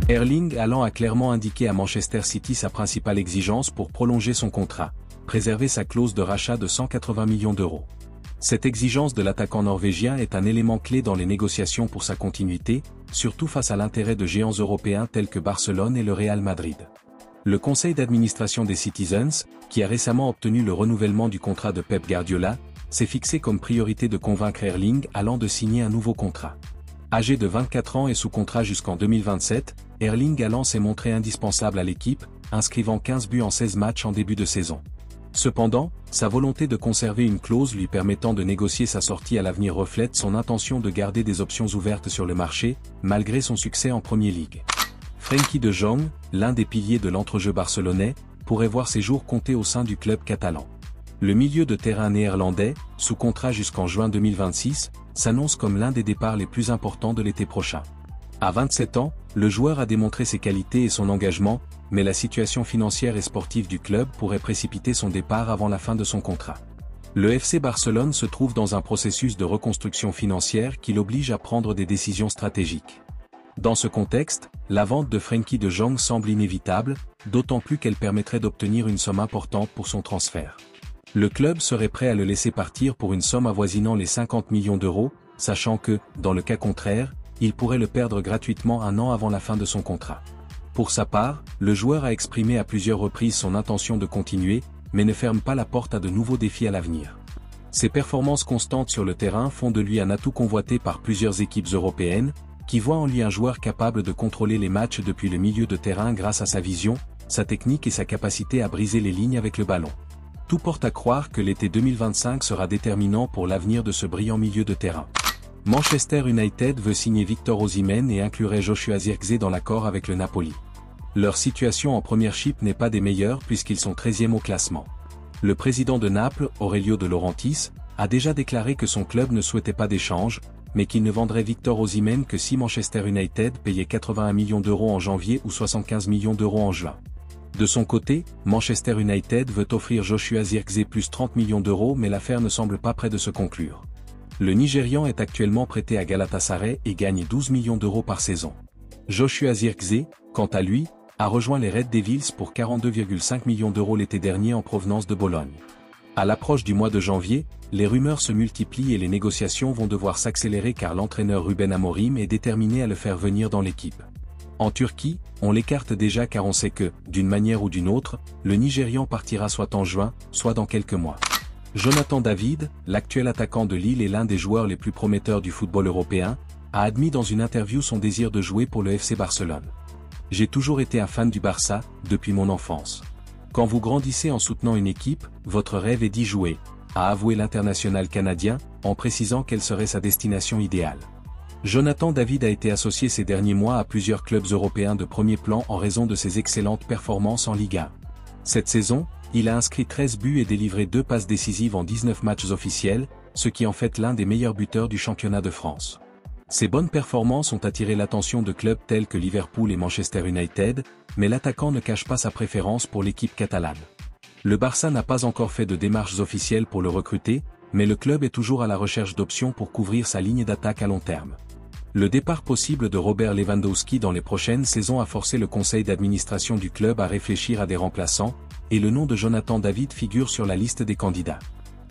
Erling Haaland a clairement indiqué à Manchester City sa principale exigence pour prolonger son contrat, préserver sa clause de rachat de 180 millions d'euros. Cette exigence de l'attaquant norvégien est un élément clé dans les négociations pour sa continuité, surtout face à l'intérêt de géants européens tels que Barcelone et le Real Madrid. Le conseil d'administration des Citizens, qui a récemment obtenu le renouvellement du contrat de Pep Guardiola, s'est fixé comme priorité de convaincre Erling Haaland de signer un nouveau contrat. Âgé de 24 ans et sous contrat jusqu'en 2027, Erling Haaland s'est montré indispensable à l'équipe, inscrivant 15 buts en 16 matchs en début de saison. Cependant, sa volonté de conserver une clause lui permettant de négocier sa sortie à l'avenir reflète son intention de garder des options ouvertes sur le marché, malgré son succès en Premier League. Frenkie de Jong, l'un des piliers de l'entrejeu barcelonais, pourrait voir ses jours compter au sein du club catalan. Le milieu de terrain néerlandais, sous contrat jusqu'en juin 2026, s'annonce comme l'un des départs les plus importants de l'été prochain. À 27 ans, le joueur a démontré ses qualités et son engagement, mais la situation financière et sportive du club pourrait précipiter son départ avant la fin de son contrat. Le FC Barcelone se trouve dans un processus de reconstruction financière qui l'oblige à prendre des décisions stratégiques. Dans ce contexte, la vente de Frenkie de Jong semble inévitable, d'autant plus qu'elle permettrait d'obtenir une somme importante pour son transfert. Le club serait prêt à le laisser partir pour une somme avoisinant les 50 millions d'euros, sachant que, dans le cas contraire, il pourrait le perdre gratuitement un an avant la fin de son contrat. Pour sa part, le joueur a exprimé à plusieurs reprises son intention de continuer, mais ne ferme pas la porte à de nouveaux défis à l'avenir. Ses performances constantes sur le terrain font de lui un atout convoité par plusieurs équipes européennes, qui voient en lui un joueur capable de contrôler les matchs depuis le milieu de terrain grâce à sa vision, sa technique et sa capacité à briser les lignes avec le ballon. Tout porte à croire que l'été 2025 sera déterminant pour l'avenir de ce brillant milieu de terrain. Manchester United veut signer Victor Osimhen et inclurait Joshua Zirkzee dans l'accord avec le Napoli. Leur situation en Premiership n'est pas des meilleures puisqu'ils sont 13e au classement. Le président de Naples, Aurelio De Laurentiis, a déjà déclaré que son club ne souhaitait pas d'échange, mais qu'il ne vendrait Victor Osimhen que si Manchester United payait 81 millions d'euros en janvier ou 75 millions d'euros en juin. De son côté, Manchester United veut offrir Joshua Zirkzee plus 30 millions d'euros mais l'affaire ne semble pas près de se conclure. Le Nigérian est actuellement prêté à Galatasaray et gagne 12 millions d'euros par saison. Joshua Zirkzee, quant à lui, a rejoint les Red Devils pour 42,5 millions d'euros l'été dernier en provenance de Bologne. À l'approche du mois de janvier, les rumeurs se multiplient et les négociations vont devoir s'accélérer car l'entraîneur Ruben Amorim est déterminé à le faire venir dans l'équipe. En Turquie, on l'écarte déjà car on sait que, d'une manière ou d'une autre, le Nigérian partira soit en juin, soit dans quelques mois. Jonathan David, l'actuel attaquant de Lille et l'un des joueurs les plus prometteurs du football européen, a admis dans une interview son désir de jouer pour le FC Barcelone. « J'ai toujours été un fan du Barça, depuis mon enfance. Quand vous grandissez en soutenant une équipe, votre rêve est d'y jouer », a avoué l'international canadien, en précisant quelle serait sa destination idéale. Jonathan David a été associé ces derniers mois à plusieurs clubs européens de premier plan en raison de ses excellentes performances en Ligue 1. Cette saison, il a inscrit 13 buts et délivré 2 passes décisives en 19 matchs officiels, ce qui en fait l'un des meilleurs buteurs du championnat de France. Ces bonnes performances ont attiré l'attention de clubs tels que Liverpool et Manchester United, mais l'attaquant ne cache pas sa préférence pour l'équipe catalane. Le Barça n'a pas encore fait de démarches officielles pour le recruter, mais le club est toujours à la recherche d'options pour couvrir sa ligne d'attaque à long terme. Le départ possible de Robert Lewandowski dans les prochaines saisons a forcé le conseil d'administration du club à réfléchir à des remplaçants, et le nom de Jonathan David figure sur la liste des candidats.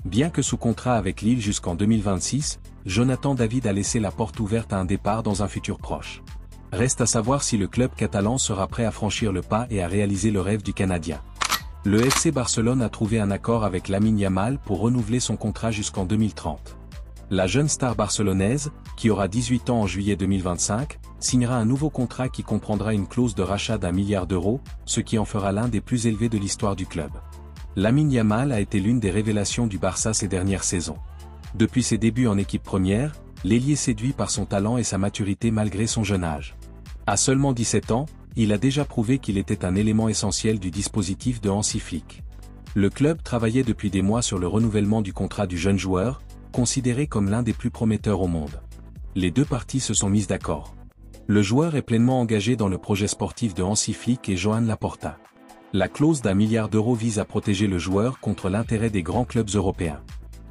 Bien que sous contrat avec Lille jusqu'en 2026, Jonathan David a laissé la porte ouverte à un départ dans un futur proche. Reste à savoir si le club catalan sera prêt à franchir le pas et à réaliser le rêve du Canadien. Le FC Barcelone a trouvé un accord avec Lamine Yamal pour renouveler son contrat jusqu'en 2030. La jeune star barcelonaise, qui aura 18 ans en juillet 2025, signera un nouveau contrat qui comprendra une clause de rachat d'1 milliard d'euros, ce qui en fera l'un des plus élevés de l'histoire du club. Lamine Yamal a été l'une des révélations du Barça ces dernières saisons. Depuis ses débuts en équipe première, l'ailier séduit par son talent et sa maturité malgré son jeune âge. À seulement 17 ans, il a déjà prouvé qu'il était un élément essentiel du dispositif de Hansi Flick. Le club travaillait depuis des mois sur le renouvellement du contrat du jeune joueur, considéré comme l'un des plus prometteurs au monde. Les deux parties se sont mises d'accord. Le joueur est pleinement engagé dans le projet sportif de Hansi Flick et Joan Laporta. La clause d'1 milliard d'euros vise à protéger le joueur contre l'intérêt des grands clubs européens.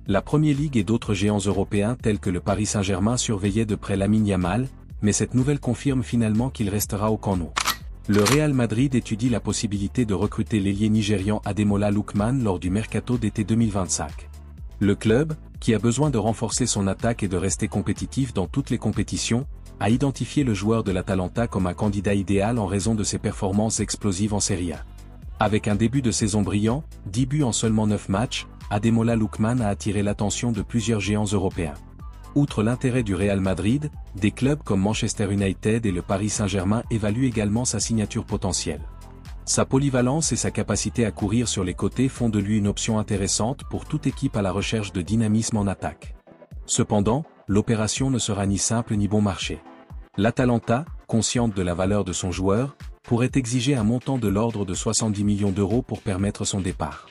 La Premier League et d'autres géants européens tels que le Paris Saint-Germain surveillaient de près Lamine Yamal, mais cette nouvelle confirme finalement qu'il restera au Camp Nou. Le Real Madrid étudie la possibilité de recruter l'ailier nigérian Ademola Lookman lors du mercato d'été 2025. Le club, qui a besoin de renforcer son attaque et de rester compétitif dans toutes les compétitions, a identifié le joueur de l'Atalanta comme un candidat idéal en raison de ses performances explosives en Serie A. Avec un début de saison brillant, 10 buts en seulement 9 matchs, Ademola Lookman a attiré l'attention de plusieurs géants européens. Outre l'intérêt du Real Madrid, des clubs comme Manchester United et le Paris Saint-Germain évaluent également sa signature potentielle. Sa polyvalence et sa capacité à courir sur les côtés font de lui une option intéressante pour toute équipe à la recherche de dynamisme en attaque. Cependant, l'opération ne sera ni simple ni bon marché. L'Atalanta, consciente de la valeur de son joueur, pourrait exiger un montant de l'ordre de 70 millions d'euros pour permettre son départ.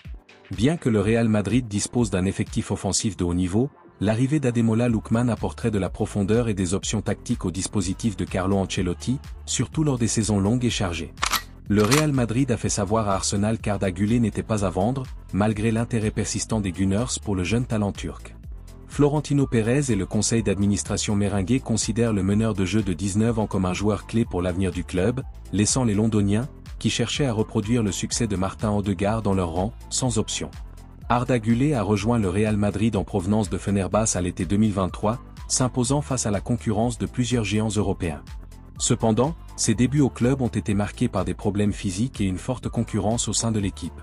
Bien que le Real Madrid dispose d'un effectif offensif de haut niveau, l'arrivée d'Ademola Lookman apporterait de la profondeur et des options tactiques au dispositif de Carlo Ancelotti, surtout lors des saisons longues et chargées. Le Real Madrid a fait savoir à Arsenal qu'Arda Güler n'était pas à vendre, malgré l'intérêt persistant des Gunners pour le jeune talent turc. Florentino Pérez et le conseil d'administration merengue considèrent le meneur de jeu de 19 ans comme un joueur clé pour l'avenir du club, laissant les Londoniens, qui cherchaient à reproduire le succès de Martin Odegaard dans leur rang, sans option. Arda Güler a rejoint le Real Madrid en provenance de Fenerbahçe à l'été 2023, s'imposant face à la concurrence de plusieurs géants européens. Cependant, ses débuts au club ont été marqués par des problèmes physiques et une forte concurrence au sein de l'équipe.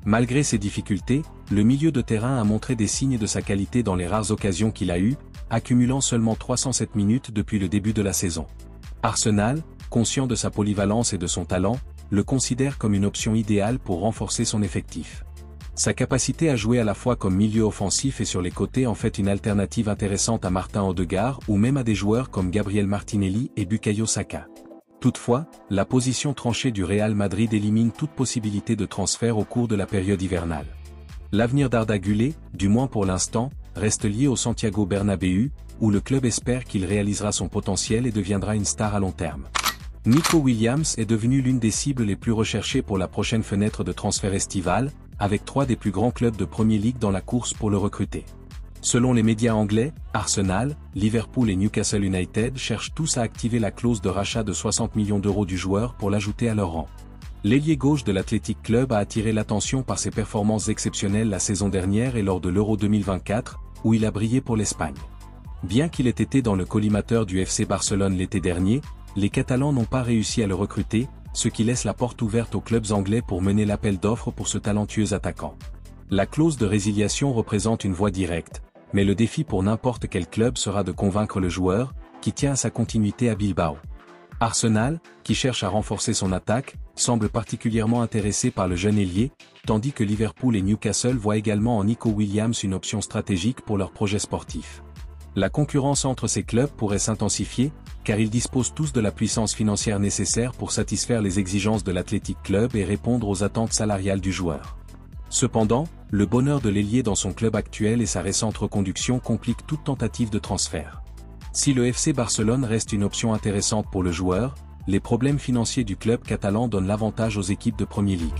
Malgré ces difficultés, le milieu de terrain a montré des signes de sa qualité dans les rares occasions qu'il a eues, accumulant seulement 307 minutes depuis le début de la saison. Arsenal, conscient de sa polyvalence et de son talent, le considère comme une option idéale pour renforcer son effectif. Sa capacité à jouer à la fois comme milieu offensif et sur les côtés en fait une alternative intéressante à Martin Odegaard ou même à des joueurs comme Gabriel Martinelli et Bukayo Saka. Toutefois, la position tranchée du Real Madrid élimine toute possibilité de transfert au cours de la période hivernale. L'avenir d'Arda Güler, du moins pour l'instant, reste lié au Santiago Bernabéu, où le club espère qu'il réalisera son potentiel et deviendra une star à long terme. Nico Williams est devenu l'une des cibles les plus recherchées pour la prochaine fenêtre de transfert estivale, avec 3 des plus grands clubs de Premier League dans la course pour le recruter. Selon les médias anglais, Arsenal, Liverpool et Newcastle United cherchent tous à activer la clause de rachat de 60 millions d'euros du joueur pour l'ajouter à leur rang. L'ailier gauche de l'Athletic Club a attiré l'attention par ses performances exceptionnelles la saison dernière et lors de l'Euro 2024, où il a brillé pour l'Espagne. Bien qu'il ait été dans le collimateur du FC Barcelone l'été dernier, les Catalans n'ont pas réussi à le recruter, ce qui laisse la porte ouverte aux clubs anglais pour mener l'appel d'offres pour ce talentueux attaquant. La clause de résiliation représente une voie directe, mais le défi pour n'importe quel club sera de convaincre le joueur, qui tient à sa continuité à Bilbao. Arsenal, qui cherche à renforcer son attaque, semble particulièrement intéressé par le jeune ailier, tandis que Liverpool et Newcastle voient également en Nico Williams une option stratégique pour leur projet sportif. La concurrence entre ces clubs pourrait s'intensifier, car ils disposent tous de la puissance financière nécessaire pour satisfaire les exigences de l'Athletic Club et répondre aux attentes salariales du joueur. Cependant, le bonheur de l'ailier dans son club actuel et sa récente reconduction compliquent toute tentative de transfert. Si le FC Barcelone reste une option intéressante pour le joueur, les problèmes financiers du club catalan donnent l'avantage aux équipes de Premier League.